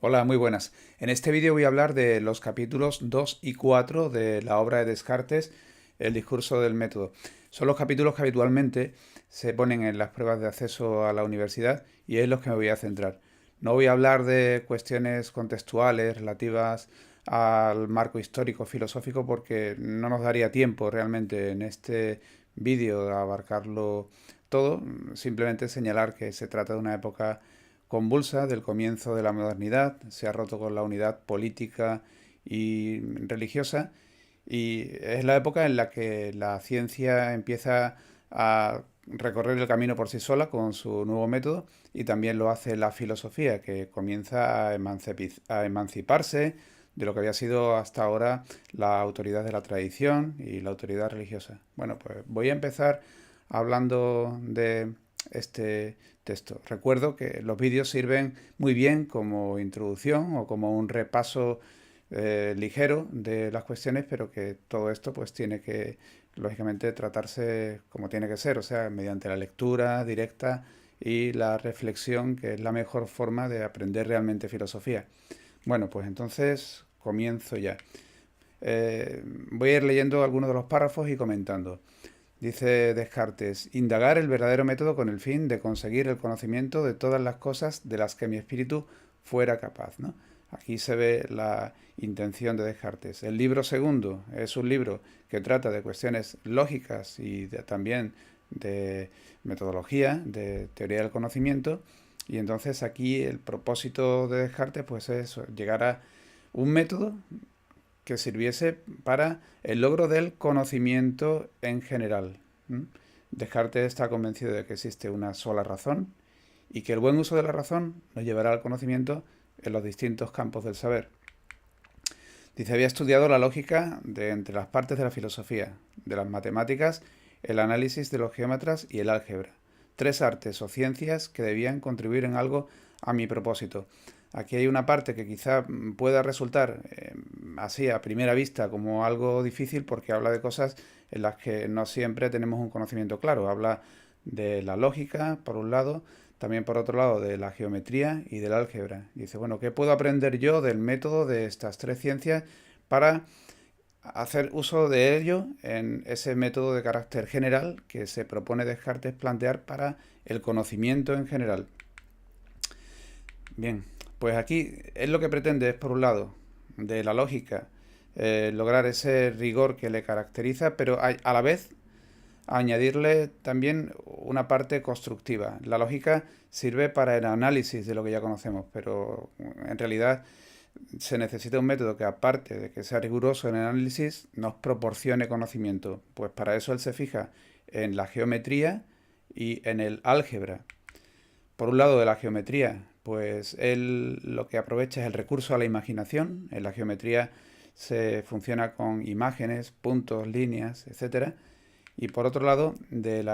Hola, muy buenas. En este vídeo voy a hablar de los capítulos 2 y 4 de la obra de Descartes, El discurso del método. Son los capítulos que habitualmente se ponen en las pruebas de acceso a la universidad y es los que me voy a centrar. No voy a hablar de cuestiones contextuales relativas al marco histórico filosófico porque no nos daría tiempo realmente en este vídeo de abarcarlo todo. Simplemente señalar que se trata de una época convulsa del comienzo de la modernidad, se ha roto con la unidad política y religiosa y es la época en la que la ciencia empieza a recorrer el camino por sí sola con su nuevo método y también lo hace la filosofía que comienza a emanciparse de lo que había sido hasta ahora la autoridad de la tradición y la autoridad religiosa. Bueno, pues voy a empezar hablando de este texto. Recuerdo que los vídeos sirven muy bien como introducción o como un repaso ligero de las cuestiones, pero que todo esto pues tiene que, lógicamente, tratarse como tiene que ser, o sea, mediante la lectura directa y la reflexión, que es la mejor forma de aprender realmente filosofía. Bueno, pues entonces comienzo ya. Voy a ir leyendo algunos de los párrafos y comentando. Dice Descartes, indagar el verdadero método con el fin de conseguir el conocimiento de todas las cosas de las que mi espíritu fuera capaz, ¿no? Aquí se ve la intención de Descartes. El libro segundo es un libro que trata de cuestiones lógicas y también de metodología, de teoría del conocimiento. Y entonces aquí el propósito de Descartes pues es llegar a un método que sirviese para el logro del conocimiento en general. ¿Mm? Descartes está convencido de que existe una sola razón y que el buen uso de la razón nos llevará al conocimiento en los distintos campos del saber. Dice, había estudiado la lógica de entre las partes de la filosofía, de las matemáticas, el análisis de los geómetras y el álgebra. Tres artes o ciencias que debían contribuir en algo a mi propósito. Aquí hay una parte que quizá pueda resultar así a primera vista como algo difícil porque habla de cosas en las que no siempre tenemos un conocimiento claro. Habla de la lógica, por un lado, también por otro lado de la geometría y del álgebra. Dice, bueno, ¿qué puedo aprender yo del método de estas tres ciencias para hacer uso de ello en ese método de carácter general que se propone Descartes plantear para el conocimiento en general? Bien, pues aquí es lo que pretende, es por un lado, de la lógica, lograr ese rigor que le caracteriza, pero a la vez añadirle también una parte constructiva. La lógica sirve para el análisis de lo que ya conocemos, pero en realidad se necesita un método que, aparte de que sea riguroso en el análisis, nos proporcione conocimiento. Pues para eso él se fija en la geometría y en el álgebra. Por un lado, de la geometría, pues él lo que aprovecha es el recurso a la imaginación. En la geometría se funciona con imágenes, puntos, líneas, etcétera. Y por otro lado, del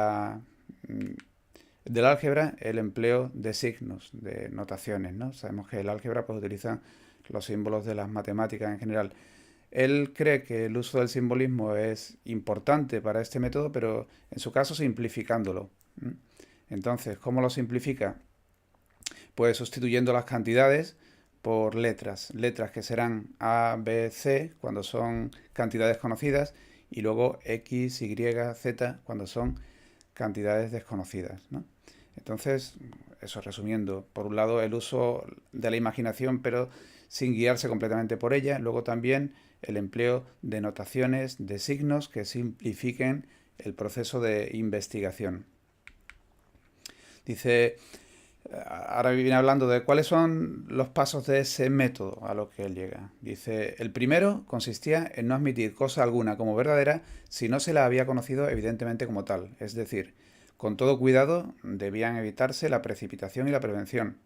álgebra, el empleo de signos, de notaciones, ¿no? Sabemos que el álgebra pues, utiliza los símbolos de las matemáticas en general. Él cree que el uso del simbolismo es importante para este método, pero en su caso simplificándolo. Entonces, ¿cómo lo simplifica? Pues sustituyendo las cantidades por letras. Letras que serán A, B, C cuando son cantidades conocidas y luego X, Y, Z cuando son cantidades desconocidas, ¿no? Entonces, eso resumiendo, por un lado el uso de la imaginación, pero sin guiarse completamente por ella, luego también el empleo de notaciones, de signos que simplifiquen el proceso de investigación. Dice, ahora viene hablando de cuáles son los pasos de ese método a lo que él llega. Dice, el primero consistía en no admitir cosa alguna como verdadera si no se la había conocido evidentemente como tal. Es decir, con todo cuidado debían evitarse la precipitación y la prevención,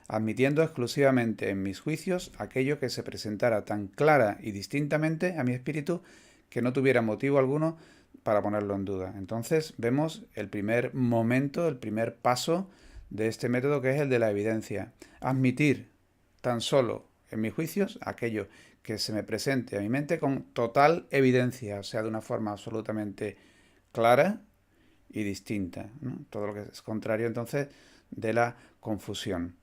admitiendo exclusivamente en mis juicios aquello que se presentara tan clara y distintamente a mi espíritu que no tuviera motivo alguno para ponerlo en duda. Entonces vemos el primer momento, el primer paso de este método, que es el de la evidencia. Admitir tan solo en mis juicios aquello que se me presente a mi mente con total evidencia, o sea, de una forma absolutamente clara y distinta, ¿no? Todo lo que es contrario entonces de la confusión.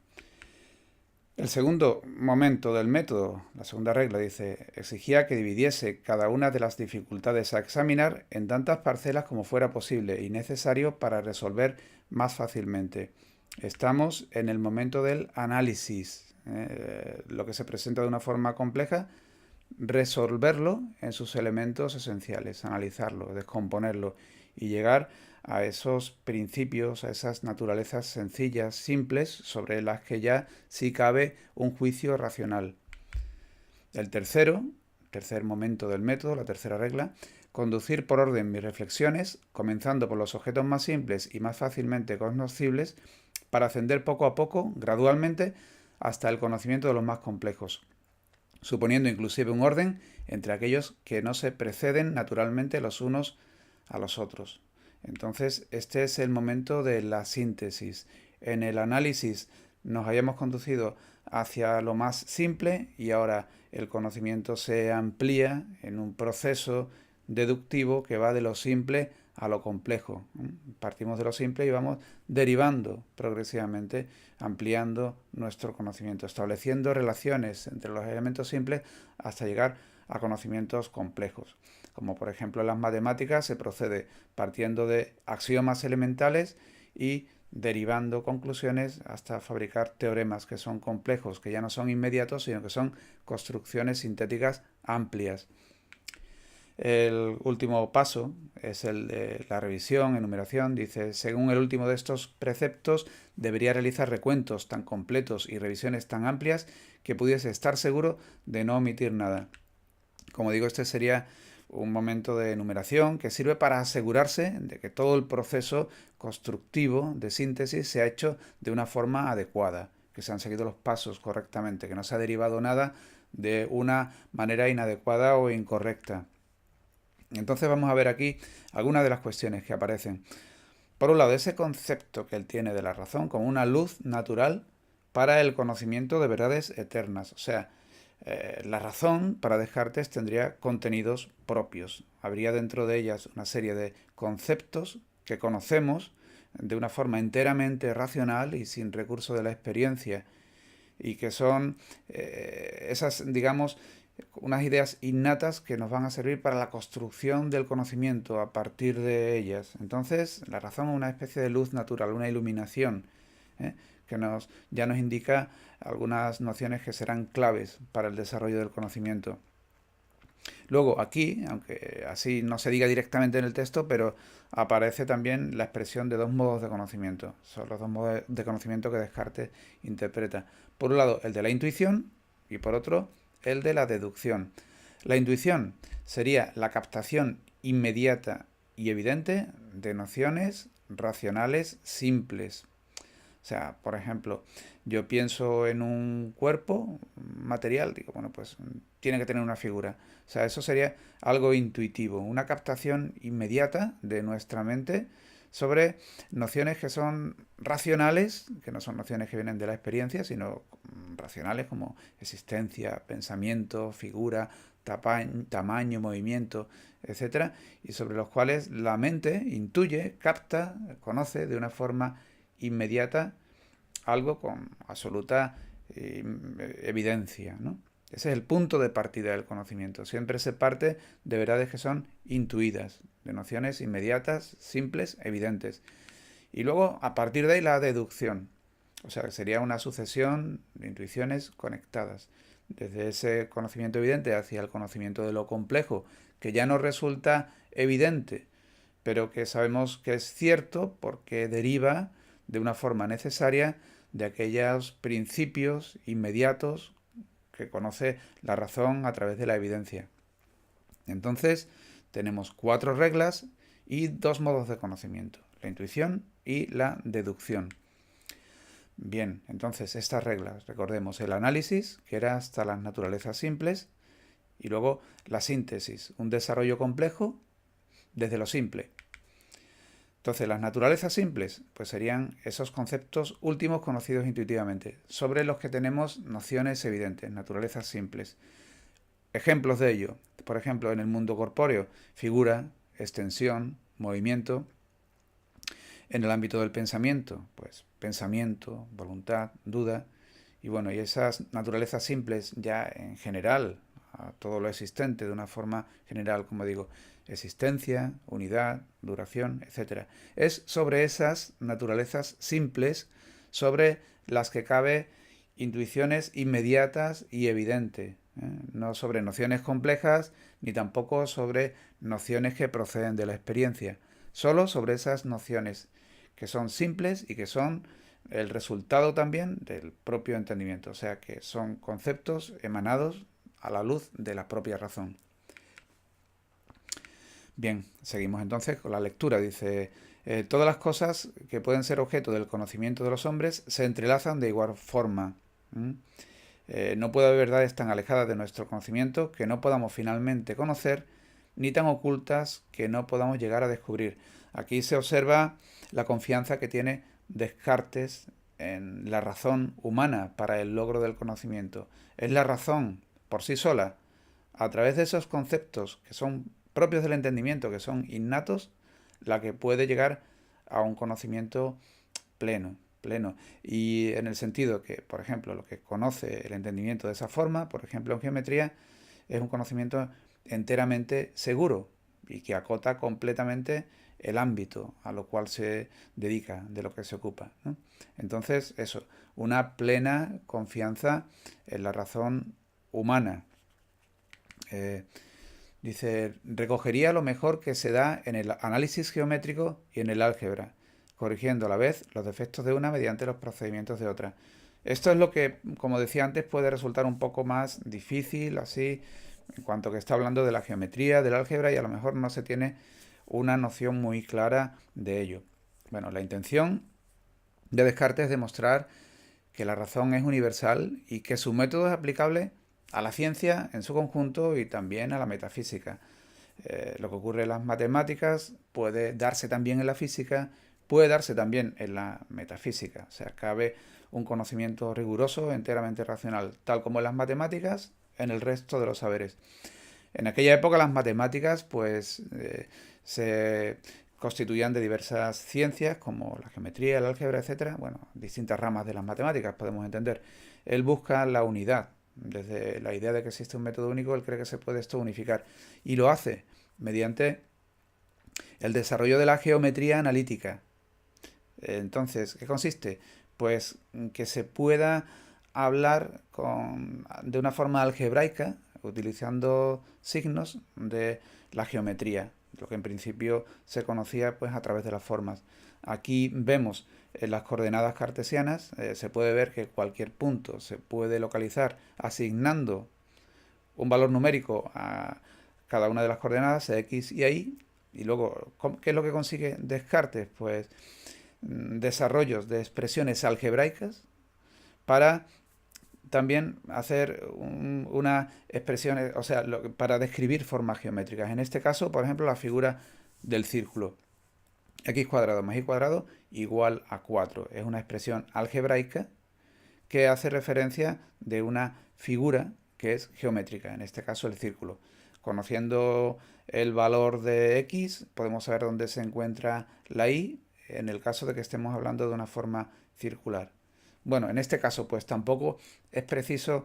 El segundo momento del método, la segunda regla, dice, exigía que dividiese cada una de las dificultades a examinar en tantas parcelas como fuera posible y necesario para resolver más fácilmente. Estamos en el momento del análisis, lo que se presenta de una forma compleja, resolverlo en sus elementos esenciales, analizarlo, descomponerlo y llegar a esos principios, a esas naturalezas sencillas, simples, sobre las que ya sí cabe un juicio racional. El tercer momento del método, la tercera regla, conducir por orden mis reflexiones, comenzando por los objetos más simples y más fácilmente conocibles, para ascender poco a poco, gradualmente, hasta el conocimiento de los más complejos, suponiendo inclusive un orden entre aquellos que no se preceden naturalmente los unos a los otros. Entonces, este es el momento de la síntesis. En el análisis nos hayamos conducido hacia lo más simple y ahora el conocimiento se amplía en un proceso deductivo que va de lo simple a lo complejo. Partimos de lo simple y vamos derivando progresivamente, ampliando nuestro conocimiento, estableciendo relaciones entre los elementos simples hasta llegar a conocimientos complejos. Como por ejemplo en las matemáticas se procede partiendo de axiomas elementales y derivando conclusiones hasta fabricar teoremas que son complejos, que ya no son inmediatos, sino que son construcciones sintéticas amplias. El último paso es el de la revisión, enumeración. Dice, según el último de estos preceptos, debería realizar recuentos tan completos y revisiones tan amplias que pudiese estar seguro de no omitir nada. Como digo, este sería un momento de enumeración que sirve para asegurarse de que todo el proceso constructivo de síntesis se ha hecho de una forma adecuada, que se han seguido los pasos correctamente, que no se ha derivado nada de una manera inadecuada o incorrecta. Entonces vamos a ver aquí algunas de las cuestiones que aparecen. Por un lado, ese concepto que él tiene de la razón como una luz natural para el conocimiento de verdades eternas. O sea, la razón para Descartes tendría contenidos propios. Habría dentro de ellas una serie de conceptos que conocemos de una forma enteramente racional y sin recurso de la experiencia y que son esas, digamos, unas ideas innatas que nos van a servir para la construcción del conocimiento a partir de ellas. Entonces, la razón es una especie de luz natural, una iluminación, que ya nos indica algunas nociones que serán claves para el desarrollo del conocimiento. Luego, aquí, aunque así no se diga directamente en el texto, pero aparece también la expresión de dos modos de conocimiento. Son los dos modos de conocimiento que Descartes interpreta. Por un lado, el de la intuición y por otro, el de la deducción. La intuición sería la captación inmediata y evidente de nociones racionales simples. O sea, por ejemplo, yo pienso en un cuerpo material, digo, bueno, pues tiene que tener una figura. O sea, eso sería algo intuitivo, una captación inmediata de nuestra mente sobre nociones que son racionales, que no son nociones que vienen de la experiencia, sino racionales como existencia, pensamiento, figura, tamaño, movimiento, etcétera, y sobre los cuales la mente intuye, capta, conoce de una forma inmediata algo con absoluta evidencia, ¿no? Ese es el punto de partida del conocimiento. Siempre se parte de verdades que son intuidas, de nociones inmediatas, simples, evidentes. Y luego, a partir de ahí, la deducción. O sea, que sería una sucesión de intuiciones conectadas. Desde ese conocimiento evidente hacia el conocimiento de lo complejo, que ya no resulta evidente, pero que sabemos que es cierto porque deriva de una forma necesaria de aquellos principios inmediatos que conoce la razón a través de la evidencia. Entonces, tenemos 4 reglas y 2 modos de conocimiento, la intuición y la deducción. Bien, entonces estas reglas, recordemos el análisis, que era hasta las naturalezas simples, y luego la síntesis, un desarrollo complejo desde lo simple. Entonces, las naturalezas simples, pues serían esos conceptos últimos conocidos intuitivamente, sobre los que tenemos nociones evidentes, naturalezas simples. Ejemplos de ello, por ejemplo, en el mundo corpóreo, figura, extensión, movimiento. En el ámbito del pensamiento, pues pensamiento, voluntad, duda. Y bueno, y esas naturalezas simples ya en general, a todo lo existente de una forma general, como digo, existencia, unidad, duración, etcétera. Es sobre esas naturalezas simples sobre las que cabe intuiciones inmediatas y evidentes, no sobre nociones complejas ni tampoco sobre nociones que proceden de la experiencia, solo sobre esas nociones que son simples y que son el resultado también del propio entendimiento, o sea que son conceptos emanados a la luz de la propia razón. Bien, seguimos entonces con la lectura. Dice, todas las cosas que pueden ser objeto del conocimiento de los hombres se entrelazan de igual forma. No puede haber verdades tan alejadas de nuestro conocimiento que no podamos finalmente conocer, ni tan ocultas que no podamos llegar a descubrir. Aquí se observa la confianza que tiene Descartes en la razón humana para el logro del conocimiento. Es la razón por sí sola, a través de esos conceptos que son propios del entendimiento, que son innatos, la que puede llegar a un conocimiento pleno. Y en el sentido que, por ejemplo, lo que conoce el entendimiento de esa forma, por ejemplo en geometría, es un conocimiento enteramente seguro y que acota completamente el ámbito a lo cual se dedica, de lo que se ocupa, ¿no? Entonces, eso, una plena confianza en la razón humana. Dice, recogería lo mejor que se da en el análisis geométrico y en el álgebra, corrigiendo a la vez los defectos de una mediante los procedimientos de otra. Esto es lo que, como decía antes, puede resultar un poco más difícil, así, en cuanto que está hablando de la geometría, del álgebra, y a lo mejor no se tiene una noción muy clara de ello. Bueno, la intención de Descartes es demostrar que la razón es universal y que su método es aplicable a la ciencia en su conjunto y también a la metafísica. Lo que ocurre en las matemáticas puede darse también en la física, puede darse también en la metafísica. O sea, cabe un conocimiento riguroso, enteramente racional, tal como en las matemáticas, en el resto de los saberes. En aquella época las matemáticas pues se constituían de diversas ciencias como la geometría, el álgebra, etcétera. Bueno, distintas ramas de las matemáticas podemos entender. Él busca la unidad. Desde la idea de que existe un método único, él cree que se puede esto unificar. Y lo hace mediante el desarrollo de la geometría analítica. Entonces, ¿qué consiste? Pues que se pueda hablar de una forma algebraica, utilizando signos de la geometría, lo que en principio se conocía pues a través de las formas. Aquí vemos en las coordenadas cartesianas, se puede ver que cualquier punto se puede localizar asignando un valor numérico a cada una de las coordenadas, x y y. Y luego, ¿qué es lo que consigue Descartes? Pues desarrollos de expresiones algebraicas para también hacer una expresión, o sea, para describir formas geométricas. En este caso, por ejemplo, la figura del círculo. X cuadrado más y cuadrado igual a 4. Es una expresión algebraica que hace referencia de una figura que es geométrica, en este caso el círculo. Conociendo el valor de x, podemos saber dónde se encuentra la y, en el caso de que estemos hablando de una forma circular. Bueno, en este caso pues tampoco es preciso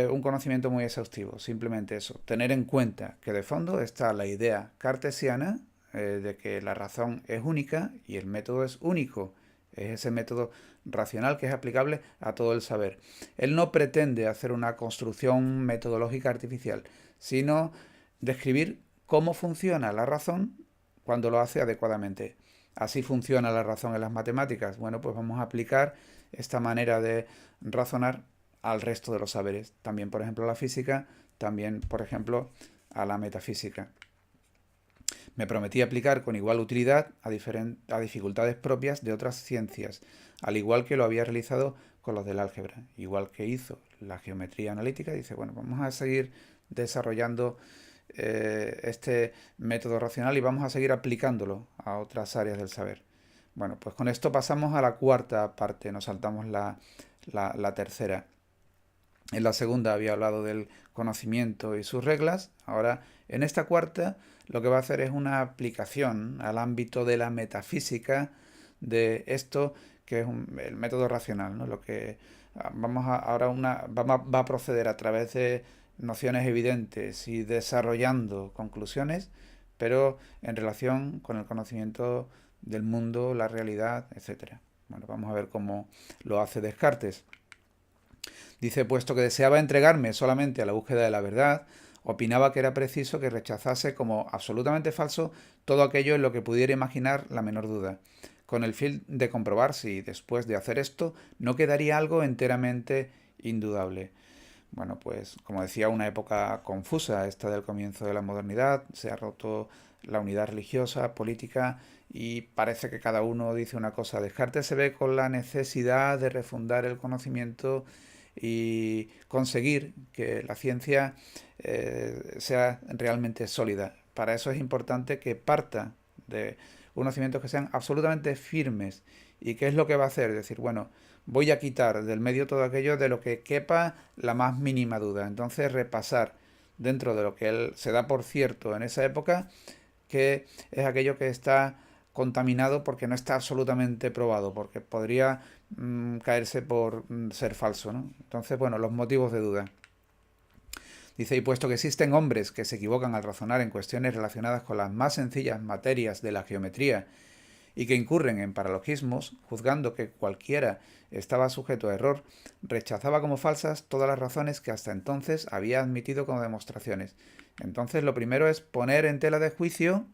un conocimiento muy exhaustivo, simplemente eso, tener en cuenta que de fondo está la idea cartesiana de que la razón es única y el método es único. Es ese método racional que es aplicable a todo el saber. Él no pretende hacer una construcción metodológica artificial, sino describir cómo funciona la razón cuando lo hace adecuadamente. Así funciona la razón en las matemáticas. Bueno, pues vamos a aplicar esta manera de razonar al resto de los saberes. También, por ejemplo, a la física, también, por ejemplo, a la metafísica. Me prometí aplicar con igual utilidad a dificultades propias de otras ciencias, al igual que lo había realizado con los del álgebra, igual que hizo la geometría analítica. Dice, bueno, vamos a seguir desarrollando este método racional y vamos a seguir aplicándolo a otras áreas del saber. Bueno, pues con esto pasamos a la cuarta parte, nos saltamos la tercera. En la segunda había hablado del conocimiento y sus reglas. Ahora, en esta cuarta, lo que va a hacer es una aplicación al ámbito de la metafísica de esto, que es el método racional, ¿no? Lo que va a proceder a través de nociones evidentes y desarrollando conclusiones, pero en relación con el conocimiento del mundo, la realidad, etcétera. Bueno, vamos a ver cómo lo hace Descartes. Dice, puesto que deseaba entregarme solamente a la búsqueda de la verdad, opinaba que era preciso que rechazase como absolutamente falso todo aquello en lo que pudiera imaginar la menor duda, con el fin de comprobar si, después de hacer esto, no quedaría algo enteramente indudable. Bueno, pues como decía, una época confusa esta del comienzo de la modernidad, se ha roto la unidad religiosa, política y parece que cada uno dice una cosa. Descartes se ve con la necesidad de refundar el conocimiento y conseguir que la ciencia sea realmente sólida. Para eso es importante que parta de conocimientos que sean absolutamente firmes. ¿Y qué es lo que va a hacer? Decir, bueno, voy a quitar del medio todo aquello de lo que quepa la más mínima duda. Entonces repasar dentro de lo que él se da por cierto en esa época, que es aquello que está contaminado porque no está absolutamente probado, porque podría caerse por ser falso, ¿no? Entonces, bueno, los motivos de duda. Dice, y puesto que existen hombres que se equivocan al razonar en cuestiones relacionadas con las más sencillas materias de la geometría y que incurren en paralogismos, juzgando que cualquiera estaba sujeto a error, rechazaba como falsas todas las razones que hasta entonces había admitido como demostraciones. Entonces, lo primero es poner en tela de juicio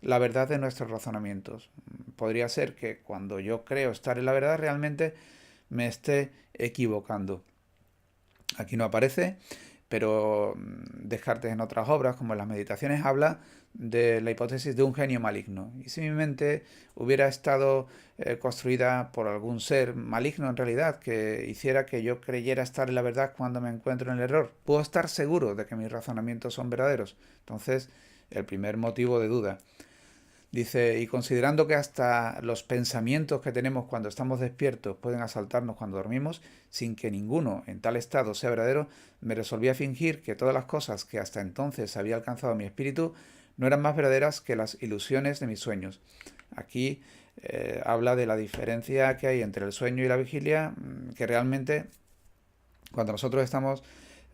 la verdad de nuestros razonamientos. Podría ser que cuando yo creo estar en la verdad realmente me esté equivocando. Aquí no aparece, pero Descartes en otras obras, como en las Meditaciones, habla de la hipótesis de un genio maligno. Y si mi mente hubiera estado construida por algún ser maligno en realidad, que hiciera que yo creyera estar en la verdad cuando me encuentro en el error, puedo estar seguro de que mis razonamientos son verdaderos. Entonces, el primer motivo de duda. Dice, y considerando que hasta los pensamientos que tenemos cuando estamos despiertos pueden asaltarnos cuando dormimos, sin que ninguno en tal estado sea verdadero, me resolví a fingir que todas las cosas que hasta entonces había alcanzado mi espíritu no eran más verdaderas que las ilusiones de mis sueños. Aquí habla de la diferencia que hay entre el sueño y la vigilia, que realmente cuando nosotros estamos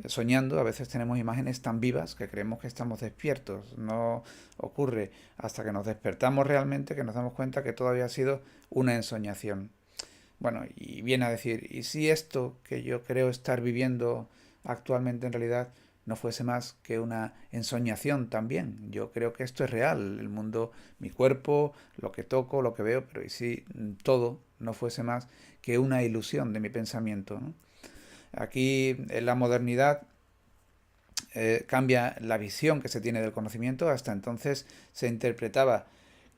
soñando, a veces tenemos imágenes tan vivas que creemos que estamos despiertos. No ocurre hasta que nos despertamos realmente que nos damos cuenta que todavía ha sido una ensoñación. Bueno, y viene a decir, ¿y si esto que yo creo estar viviendo actualmente en realidad no fuese más que una ensoñación también? Yo creo que esto es real, el mundo, mi cuerpo, lo que toco, lo que veo, pero ¿y si todo no fuese más que una ilusión de mi pensamiento, ¿no? Aquí en la modernidad cambia la visión que se tiene del conocimiento. Hasta entonces se interpretaba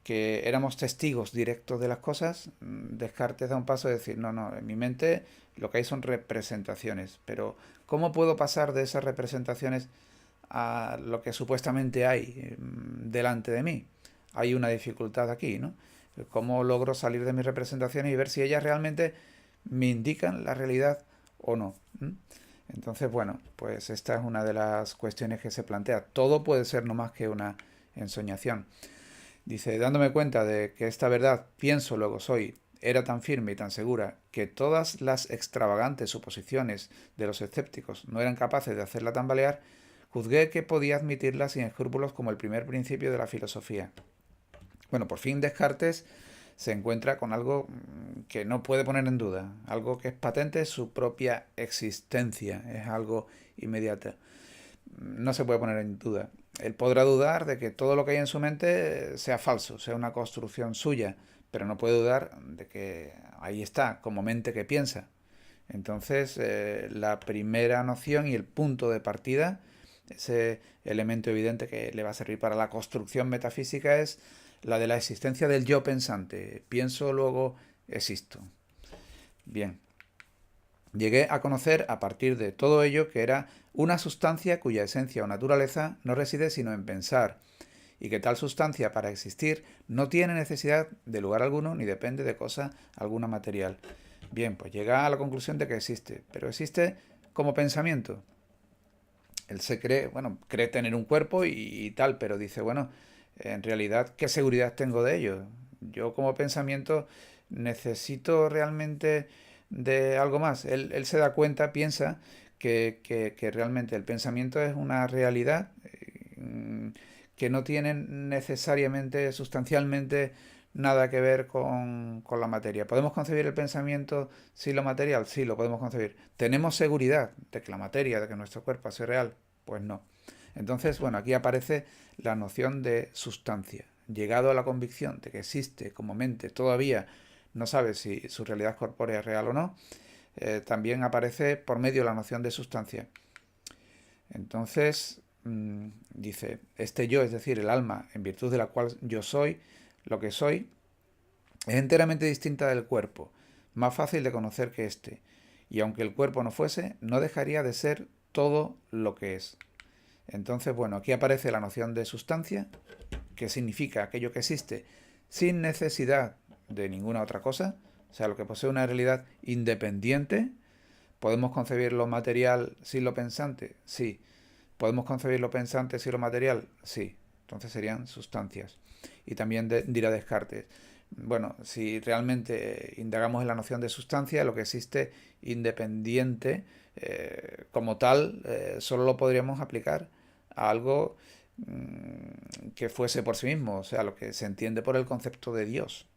que éramos testigos directos de las cosas. Descartes da un paso de decir, no, no, en mi mente lo que hay son representaciones, pero ¿cómo puedo pasar de esas representaciones a lo que supuestamente hay delante de mí? Hay una dificultad aquí, ¿no? ¿Cómo logro salir de mis representaciones y ver si ellas realmente me indican la realidad o no? Entonces, bueno, pues esta es una de las cuestiones que se plantea. Todo puede ser no más que una ensoñación. Dice, dándome cuenta de que esta verdad, pienso, luego soy, era tan firme y tan segura que todas las extravagantes suposiciones de los escépticos no eran capaces de hacerla tambalear, juzgué que podía admitirla sin escrúpulos como el primer principio de la filosofía. Bueno, por fin Descartes se encuentra con algo que no puede poner en duda, algo que es patente, su propia existencia, es algo inmediato. No se puede poner en duda. Él podrá dudar de que todo lo que hay en su mente sea falso, sea una construcción suya, pero no puede dudar de que ahí está, como mente que piensa. Entonces, la primera noción y el punto de partida, ese elemento evidente que le va a servir para la construcción metafísica es la de la existencia del yo pensante. Pienso, luego existo. Bien. Llegué a conocer a partir de todo ello que era una sustancia cuya esencia o naturaleza no reside sino en pensar, y que tal sustancia para existir no tiene necesidad de lugar alguno ni depende de cosa alguna material. Bien, pues llega a la conclusión de que existe, pero existe como pensamiento. Él se cree, bueno, cree tener un cuerpo y tal, pero dice, bueno, en realidad, ¿qué seguridad tengo de ello? Yo como pensamiento necesito realmente de algo más. Él se da cuenta, piensa que realmente el pensamiento es una realidad que no tiene necesariamente, sustancialmente, nada que ver con la materia. ¿Podemos concebir el pensamiento sin lo material? Sí, lo podemos concebir. ¿Tenemos seguridad de que la materia, de que nuestro cuerpo es real? Pues no. Entonces, bueno, aquí aparece la noción de sustancia. Llegado a la convicción de que existe como mente, todavía no sabe si su realidad corpórea es real o no, también aparece por medio de la noción de sustancia. Entonces, dice, este yo, es decir, el alma, en virtud de la cual yo soy, lo que soy, es enteramente distinta del cuerpo, más fácil de conocer que éste, y aunque el cuerpo no fuese, no dejaría de ser todo lo que es. Entonces, bueno, aquí aparece la noción de sustancia, que significa aquello que existe sin necesidad de ninguna otra cosa, o sea, lo que posee una realidad independiente. ¿Podemos concebir lo material sin lo pensante? Sí. ¿Podemos concebir lo pensante sin lo material? Sí. Entonces serían sustancias. Y también dirá Descartes, bueno, si realmente indagamos en la noción de sustancia, lo que existe independiente como tal, solo lo podríamos aplicar a algo que fuese por sí mismo, o sea, lo que se entiende por el concepto de Dios.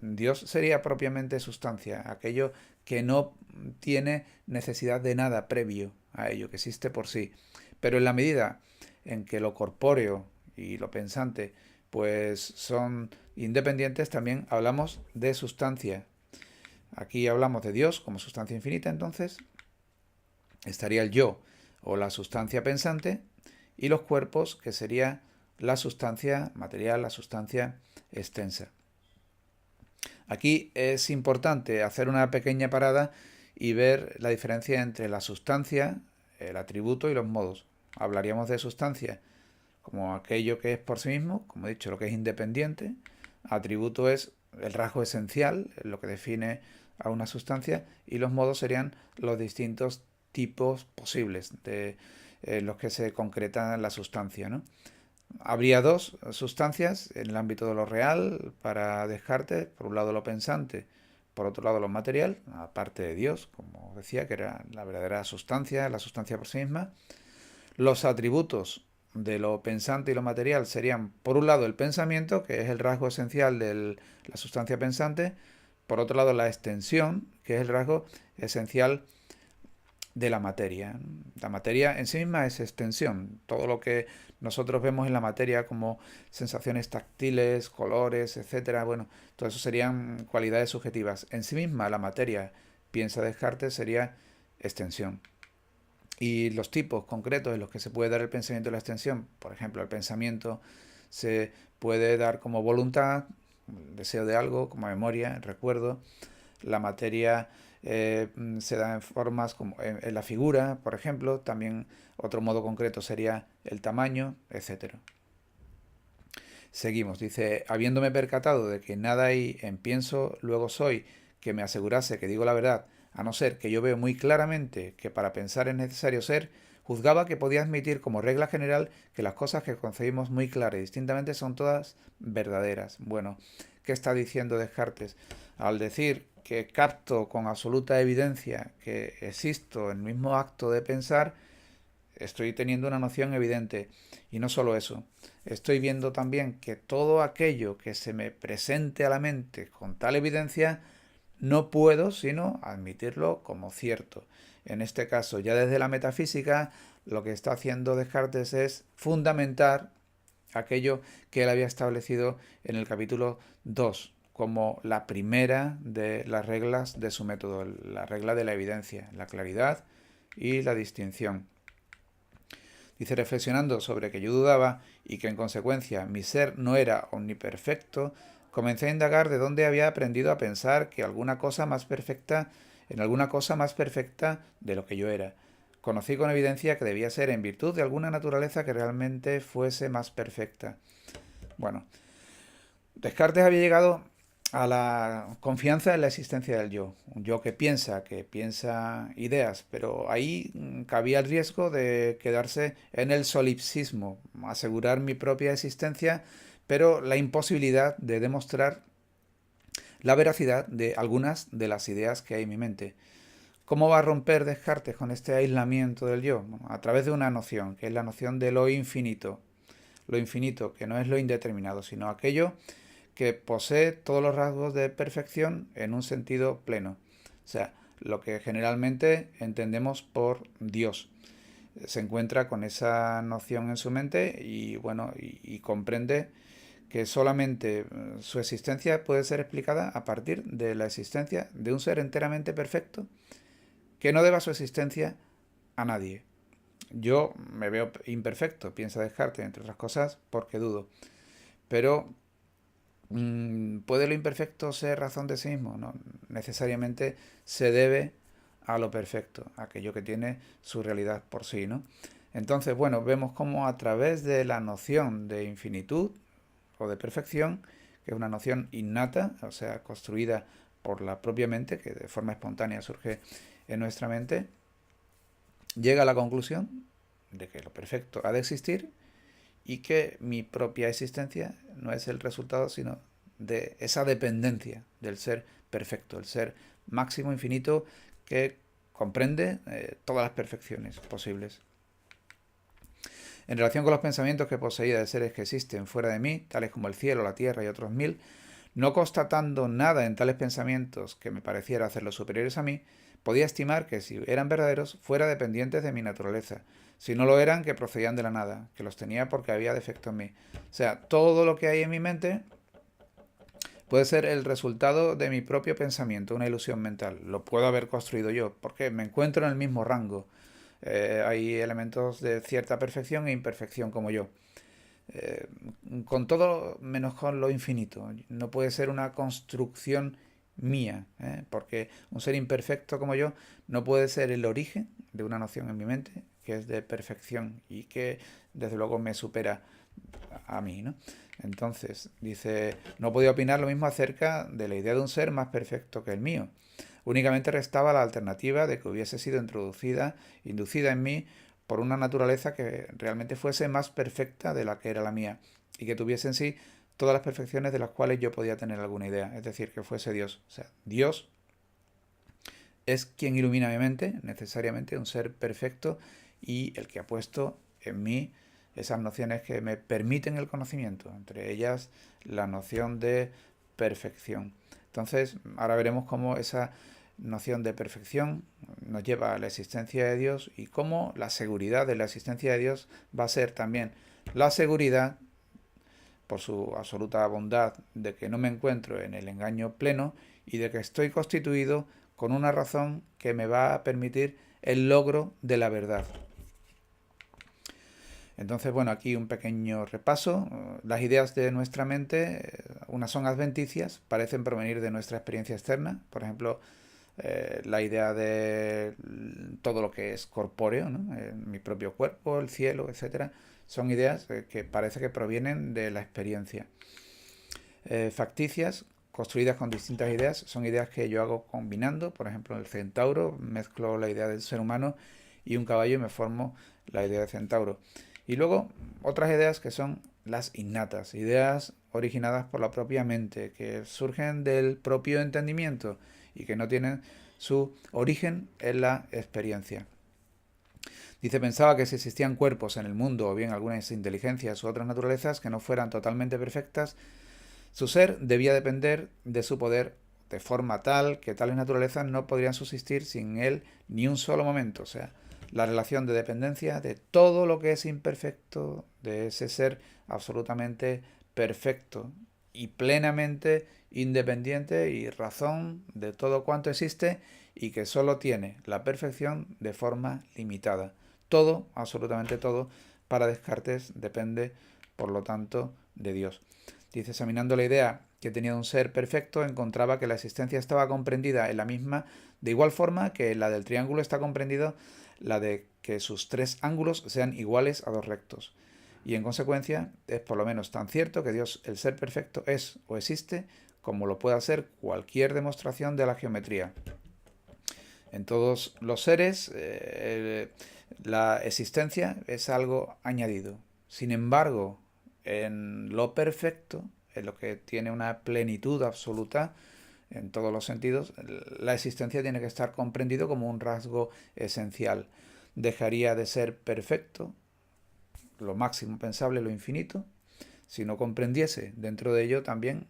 Dios sería propiamente sustancia, aquello que no tiene necesidad de nada previo a ello, que existe por sí. Pero en la medida en que lo corpóreo y lo pensante pues son independientes, también hablamos de sustancia. Aquí hablamos de Dios como sustancia infinita, entonces estaría el yo o la sustancia pensante y los cuerpos, que sería la sustancia material, la sustancia extensa. Aquí es importante hacer una pequeña parada y ver la diferencia entre la sustancia, el atributo y los modos. Hablaríamos de sustancia como aquello que es por sí mismo, como he dicho, lo que es independiente. Atributo es el rasgo esencial, lo que define a una sustancia, y los modos serían los distintos tipos posibles de los que se concreta la sustancia, ¿no? Habría dos sustancias en el ámbito de lo real para Descartes, por un lado lo pensante, por otro lado lo material, aparte de Dios, como decía, que era la verdadera sustancia, la sustancia por sí misma. Los atributos de lo pensante y lo material serían, por un lado, el pensamiento, que es el rasgo esencial de la sustancia pensante, por otro lado, la extensión, que es el rasgo esencial de la materia. La materia en sí misma es extensión. Todo lo que nosotros vemos en la materia como sensaciones táctiles, colores, etcétera, bueno, todo eso serían cualidades subjetivas. En sí misma la materia, piensa Descartes, sería extensión. Y los tipos concretos en los que se puede dar el pensamiento de la extensión, por ejemplo, el pensamiento se puede dar como voluntad, el deseo de algo, como memoria, el recuerdo. La materia se da en formas como en la figura, por ejemplo. También otro modo concreto sería el tamaño, etcétera. Seguimos, dice, habiéndome percatado de que nada hay en pienso, luego soy, que me asegurase que digo la verdad, a no ser que yo veo muy claramente que para pensar es necesario ser, juzgaba que podía admitir como regla general que las cosas que concebimos muy claras y distintamente son todas verdaderas. Bueno, ¿qué está diciendo Descartes? Al decir que capto con absoluta evidencia que existo en el mismo acto de pensar, estoy teniendo una noción evidente. Y no solo eso, estoy viendo también que todo aquello que se me presente a la mente con tal evidencia, no puedo sino admitirlo como cierto. En este caso, ya desde la metafísica, lo que está haciendo Descartes es fundamentar aquello que él había establecido en el capítulo 2 como la primera de las reglas de su método, la regla de la evidencia, la claridad y la distinción. Dice, reflexionando sobre que yo dudaba y que en consecuencia mi ser no era omniperfecto, comencé a indagar de dónde había aprendido a pensar que alguna cosa más perfecta, en alguna cosa más perfecta de lo que yo era. Conocí con evidencia que debía ser en virtud de alguna naturaleza que realmente fuese más perfecta. Bueno, Descartes había llegado a la confianza en la existencia del yo, un yo que piensa ideas, pero ahí cabía el riesgo de quedarse en el solipsismo, asegurar mi propia existencia, pero la imposibilidad de demostrar la veracidad de algunas de las ideas que hay en mi mente. ¿Cómo va a romper Descartes con este aislamiento del yo? Bueno, a través de una noción, que es la noción de lo infinito. Lo infinito, que no es lo indeterminado, sino aquello que posee todos los rasgos de perfección en un sentido pleno. O sea, lo que generalmente entendemos por Dios. Se encuentra con esa noción en su mente y bueno, y comprende que solamente su existencia puede ser explicada a partir de la existencia de un ser enteramente perfecto que no deba su existencia a nadie. Yo me veo imperfecto, piensa Descartes, entre otras cosas, porque dudo. Pero ¿puede lo imperfecto ser razón de sí mismo? No, necesariamente se debe a lo perfecto, a aquello que tiene su realidad por sí, ¿no? Entonces, bueno, vemos cómo a través de la noción de infinitud o de perfección, que es una noción innata, o sea, construida por la propia mente, que de forma espontánea surge en nuestra mente, llega a la conclusión de que lo perfecto ha de existir y que mi propia existencia no es el resultado sino de esa dependencia del ser perfecto, el ser máximo infinito que comprende todas las perfecciones posibles. En relación con los pensamientos que poseía de seres que existen fuera de mí, tales como el cielo, la tierra y otros mil, no constatando nada en tales pensamientos que me pareciera hacerlos superiores a mí, podía estimar que si eran verdaderos fuera dependientes de mi naturaleza, si no lo eran que procedían de la nada, que los tenía porque había defecto en mí. O sea, todo lo que hay en mi mente puede ser el resultado de mi propio pensamiento, una ilusión mental. Lo puedo haber construido yo, porque me encuentro en el mismo rango. Hay elementos de cierta perfección e imperfección como yo. Eh, con todo menos con lo infinito. No puede ser una construcción mía, porque un ser imperfecto como yo no puede ser el origen de una noción en mi mente que es de perfección y que desde luego me supera a mí, ¿no? Entonces, dice, no podía opinar lo mismo acerca de la idea de un ser más perfecto que el mío. Únicamente restaba la alternativa de que hubiese sido inducida en mí por una naturaleza que realmente fuese más perfecta de la que era la mía y que tuviese en sí todas las perfecciones de las cuales yo podía tener alguna idea, es decir, que fuese Dios. O sea, Dios es quien ilumina mi mente, necesariamente un ser perfecto y el que ha puesto en mí esas nociones que me permiten el conocimiento, entre ellas la noción de perfección. Entonces, ahora veremos cómo esa noción de perfección nos lleva a la existencia de Dios y cómo la seguridad de la existencia de Dios va a ser también la seguridad, por su absoluta bondad, de que no me encuentro en el engaño pleno y de que estoy constituido con una razón que me va a permitir el logro de la verdad. Entonces, bueno, aquí un pequeño repaso. Las ideas de nuestra mente, unas son adventicias, parecen provenir de nuestra experiencia externa. Por ejemplo, la idea de todo lo que es corpóreo, ¿no? Mi propio cuerpo, el cielo, etcétera, son ideas que parece que provienen de la experiencia. Facticias, construidas con distintas ideas, son ideas que yo hago combinando. Por ejemplo, el centauro, mezclo la idea del ser humano y un caballo y me formo la idea de centauro. Y luego otras ideas que son las innatas, ideas originadas por la propia mente, que surgen del propio entendimiento y que no tienen su origen en la experiencia. Dice, pensaba que si existían cuerpos en el mundo o bien algunas inteligencias u otras naturalezas que no fueran totalmente perfectas, su ser debía depender de su poder de forma tal que tales naturalezas no podrían subsistir sin él ni un solo momento. O sea, la relación de dependencia de todo lo que es imperfecto, de ese ser absolutamente perfecto y plenamente independiente y razón de todo cuanto existe y que solo tiene la perfección de forma limitada. Todo, absolutamente todo, para Descartes depende, por lo tanto, de Dios. Dice, examinando la idea que tenía de un ser perfecto, encontraba que la existencia estaba comprendida en la misma, de igual forma que la del triángulo está comprendida la de que sus tres ángulos sean iguales a dos rectos. Y en consecuencia es por lo menos tan cierto que Dios, el ser perfecto, es o existe como lo puede ser cualquier demostración de la geometría. En todos los seres la existencia es algo añadido. Sin embargo, en lo perfecto, en lo que tiene una plenitud absoluta, en todos los sentidos, la existencia tiene que estar comprendido como un rasgo esencial. Dejaría de ser perfecto, lo máximo pensable, lo infinito, si no comprendiese dentro de ello también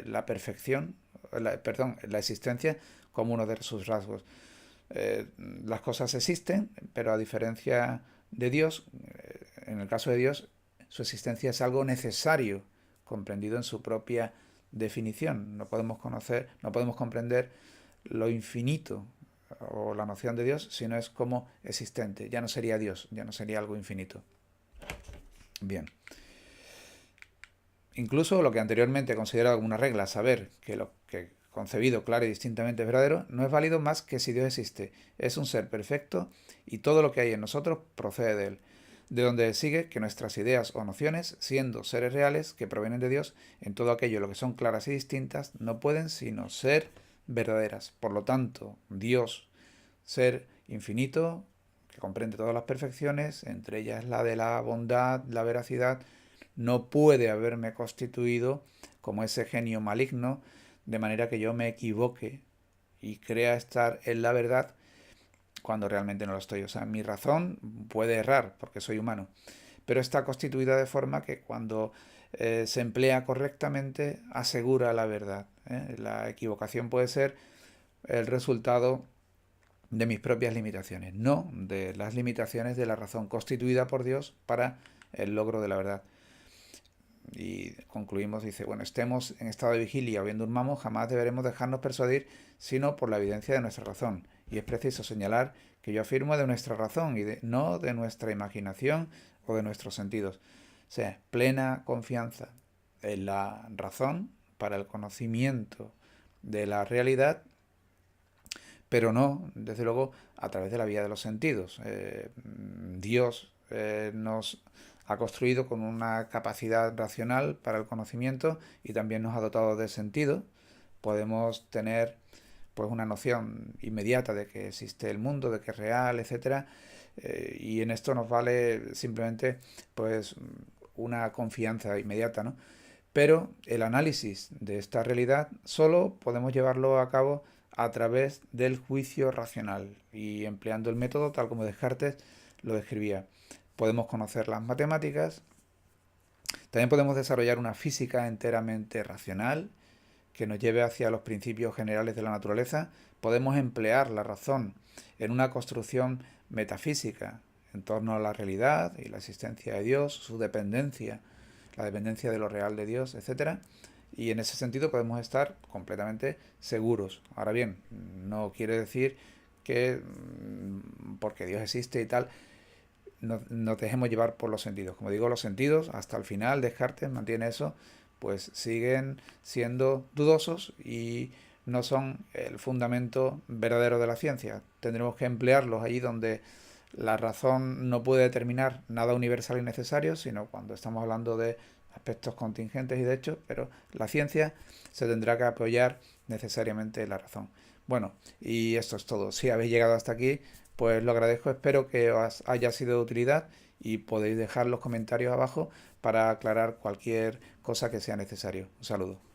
la perfección, la existencia como uno de sus rasgos. Las cosas existen, pero a diferencia de Dios, en el caso de Dios, su existencia es algo necesario, comprendido en su propia definición. No podemos conocer, no podemos comprender lo infinito o la noción de Dios si no es como existente. Ya no sería Dios, ya no sería algo infinito. Bien. Incluso lo que anteriormente consideraba una regla, saber que lo que concebido claro y distintamente es verdadero, no es válido más que si Dios existe. Es un ser perfecto y todo lo que hay en nosotros procede de él. De donde sigue que nuestras ideas o nociones, siendo seres reales que provienen de Dios, en todo aquello lo que son claras y distintas, no pueden sino ser verdaderas. Por lo tanto, Dios, ser infinito, que comprende todas las perfecciones, entre ellas la de la bondad, la veracidad, no puede haberme constituido como ese genio maligno, de manera que yo me equivoque y crea estar en la verdad cuando realmente no lo estoy. O sea, mi razón puede errar porque soy humano, pero está constituida de forma que cuando se emplea correctamente asegura la verdad. La equivocación puede ser el resultado de mis propias limitaciones, no de las limitaciones de la razón constituida por Dios para el logro de la verdad. Y concluimos, dice, bueno, estemos en estado de vigilia o bien durmamos, jamás deberemos dejarnos persuadir sino por la evidencia de nuestra razón. Y es preciso señalar que yo afirmo de nuestra razón y no de nuestra imaginación o de nuestros sentidos. O sea, plena confianza en la razón para el conocimiento de la realidad, pero no, desde luego, a través de la vía de los sentidos. Dios nos ha construido con una capacidad racional para el conocimiento y también nos ha dotado de sentido. Podemos tener pues una noción inmediata de que existe el mundo, de que es real, etcétera, y en esto nos vale simplemente pues una confianza inmediata, ¿no? Pero el análisis de esta realidad solo podemos llevarlo a cabo a través del juicio racional y empleando el método tal como Descartes lo describía. Podemos conocer las matemáticas, también podemos desarrollar una física enteramente racional que nos lleve hacia los principios generales de la naturaleza. Podemos emplear la razón en una construcción metafísica en torno a la realidad y la existencia de Dios, su dependencia, la dependencia de lo real de Dios, etcétera. Y en ese sentido podemos estar completamente seguros. Ahora bien, no quiere decir que porque Dios existe y tal, nos dejemos llevar por los sentidos. Como digo, los sentidos, hasta el final, Descartes mantiene eso, pues siguen siendo dudosos y no son el fundamento verdadero de la ciencia. Tendremos que emplearlos allí donde la razón no puede determinar nada universal y necesario, sino cuando estamos hablando de aspectos contingentes y de hechos, pero la ciencia se tendrá que apoyar necesariamente en la razón. Bueno, y esto es todo. Si habéis llegado hasta aquí, pues lo agradezco, espero que os haya sido de utilidad y podéis dejar los comentarios abajo para aclarar cualquier cosa que sea necesario. Un saludo.